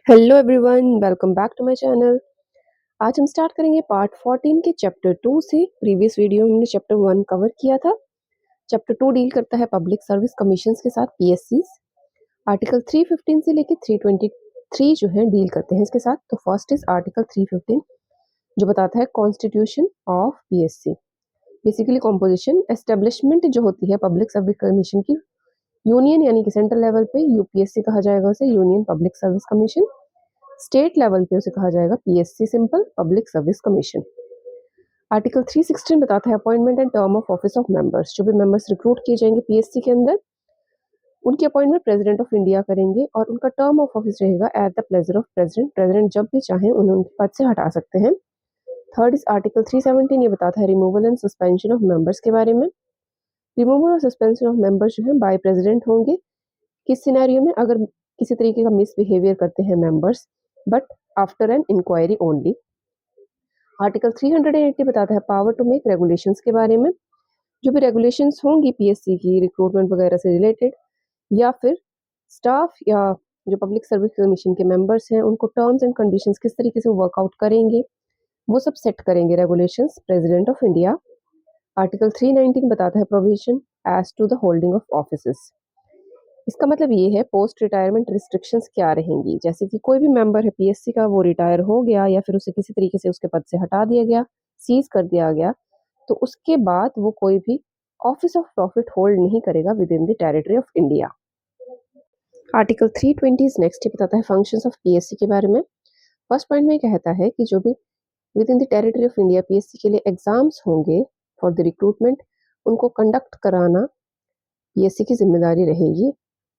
Hello everyone, welcome back to my channel. आज हम start करेंगे पार्ट 14 के चैप्टर 2 से। प्रीवियस वीडियो में हमने चैप्टर 1 कवर किया था। चैप्टर 2 डील करता है पब्लिक सर्विस कमीशंस के साथ पीएससीज। आर्टिकल 315 से लेके 323 जो है डील करते हैं इसके साथ। तो फर्स्ट इज आर्टिकल 315 जो बताता है constitution of PSC. Basically composition establishment जो होती है पब्लिक सर्विस कमीशन की, यूनियन यानी कि सेंट्रल लेवल पे यूपीएससी कहा जाएगा उसे, union public service commission. State level पे उसे कहा जाएगा PSC simple public service commission. Article 316 बताता है appointment and term of office of members. जो भी मेंबर्स रिक्रूट किए जाएंगे पीएससी के अंदर, उनकी अपॉइंटमेंट प्रेसिडेंट ऑफ इंडिया करेंगे और उनका टर्म ऑफ ऑफिस रहेगा at the pleasure of president. President जब भी चाहें उन्हें उनके पद से हटा सकते हैं। थर्ड इज आर्टिकल 317, ये बताता है removal and suspension of members के बारे में। रिमूवल और सस्पेंशन ऑफ मेंबर्स जो है बाय प्रेसिडेंट होंगे। किस सिनेरियो में? अगर किसी तरीके का मिसबिहेवियर करते हैं members, but after an inquiry only. Article 380 बताता है पावर टू मेक रेगुलेशंस के बारे में। जो भी रेगुलेशंस होंगी पीएससी की रिक्रूटमेंट वगैरह से रिलेटेड, या फिर स्टाफ या जो पब्लिक सर्विस कमीशन के मेंबर्स हैं उनको टर्म्स एंड कंडीशंस किस तरीके से वर्कआउट करेंगे, वो सब सेट करेंगे regulations president of India. Article 319 बताता है provision as to the holding of offices. इसका मतलब ये है पोस्ट रिटायरमेंट रिस्ट्रिक्शंस क्या रहेंगी। जैसे कि कोई भी मेंबर है पीएससी का, वो रिटायर हो गया या फिर उसे किसी तरीके से उसके पद से हटा दिया गया, सीज कर दिया गया, तो उसके बाद वो कोई भी ऑफिस ऑफ प्रॉफिट होल्ड नहीं करेगा with in the territory of India. Article 320 next बताता है फंक्शंस ऑफ पीएससी के बारे में। फर्स्ट पॉइंट में कहता है कि जो भी with in the territory of India PSC के लिए एग्जाम्स होंगे फॉर द रिक्रूटमेंट, उनको कंडक्ट कराना पीएससी की जिम्मेदारी रहेगी।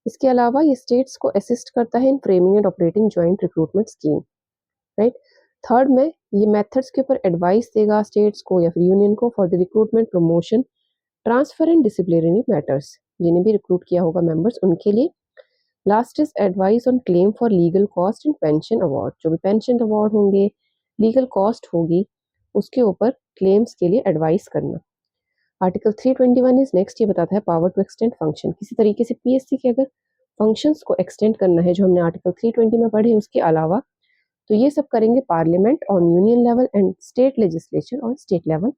इसके अलावा ये स्टेट्स को असिस्ट करता है in framing and operating joint recruitment scheme, right. Third में ये मेथड्स के ऊपर एडवाइस देगा स्टेट्स को या फिर यूनियन को for the recruitment, promotion, transfer and disciplinary matters, जिन्हें भी रिक्रूट किया होगा मेंबर्स उनके लिए। Last is advice on claim for legal cost and pension award. जो भी पेंशन अवार्ड होंगे, लीगल कॉस्ट होगी, उसके ऊपर क्लेम्स के लिए एडवाइस करना। आर्टिकल 321 इज नेक्स्ट, ये बताता है पावर टू एक्सटेंड फंक्शन। किसी तरीके से पीएससी के अगर फंक्शंस को एक्सटेंड करना है जो हमने आर्टिकल 320 में पढ़े उसके अलावा, तो ये सब करेंगे parliament on union level and state legislature on state level.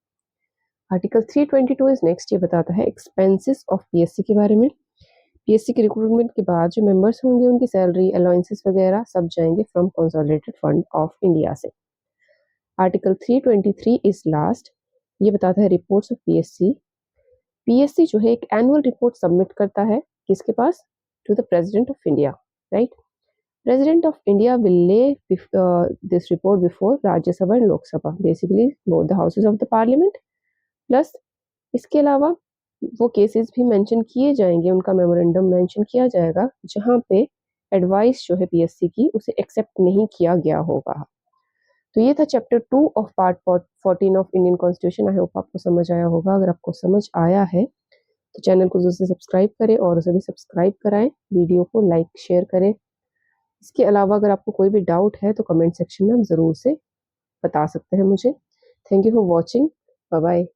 Article 322 is next, ये बताता है एक्सपेंसेस ऑफ पीएससी के बारे में। पीएससी के रिक्रूटमेंट के बाद जो मेंबर्स होंगे उनकी सैलरी, अलाउंसेस वगैरह सब जाएंगे from consolidated fund of India से। आर्टिकल 323 इज लास्ट, ये बताता है रिपोर्ट्स ऑफ पीएससी। पीएससी जो है एक एनुअल रिपोर्ट सबमिट करता है किसके पास? To the president of India, right. President of India will lay this report before Rajya Sabha and Lok Sabha, basically both the houses of the parliament. Plus इसके अलावा वो केसेस भी मेंशन किए जाएंगे, उनका मेमोरेंडम मेंशन किया जाएगा जहां पे एडवाइस जो है पीएससी की उसे एक्सेप्ट नहीं किया गया होगा। तो ये था chapter 2 of part 14 of Indian constitution. I hope आपको समझ आया होगा। अगर आपको समझ आया है तो चैनल को जरूर से सब्सक्राइब करें और उसे भी सब्सक्राइब कराएं, वीडियो को लाइक शेयर करें। इसके अलावा अगर आपको कोई भी डाउट है तो कमेंट सेक्शन में आप ज़रूर से बता सकते हैं मुझे। Thank you for watching, bye bye.